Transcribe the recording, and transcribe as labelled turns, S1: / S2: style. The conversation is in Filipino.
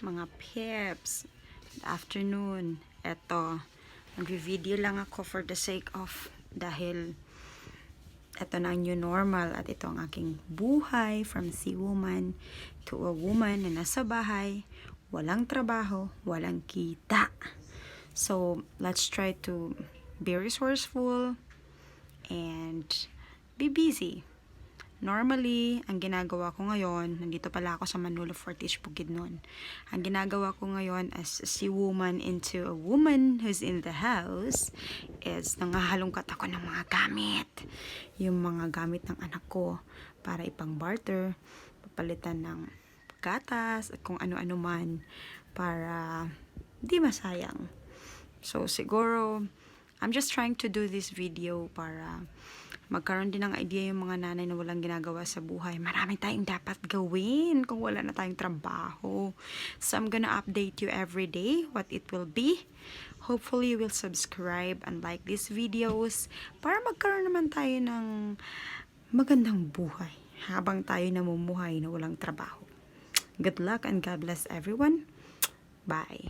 S1: Mga peps, good afternoon. Eto, mag-video lang ako for the sake of, dahil eto na ang new normal at ito ang aking buhay from woman to a woman na nasa bahay, walang trabaho, walang kita. So, let's try to be resourceful and be busy. Normally, ang ginagawa ko ngayon, nandito pala ako sa Manolo Fortis, Bukidnon. Ang ginagawa ko ngayon as si woman into a woman who's in the house is nangahalongkat ako ng mga gamit. Yung mga gamit ng anak ko para ipang barter, papalitan ng gatas at kung ano-ano man para di masayang. So, siguro, I'm just trying to do this video para magkaroon din ng idea yung mga nanay na walang ginagawa sa buhay. Marami tayong dapat gawin kung wala na tayong trabaho. So, I'm gonna update you every day what it will be. Hopefully, you will subscribe and like these videos para magkaroon naman tayo ng magandang buhay habang tayo namumuhay na walang trabaho. Good luck and God bless everyone. Bye.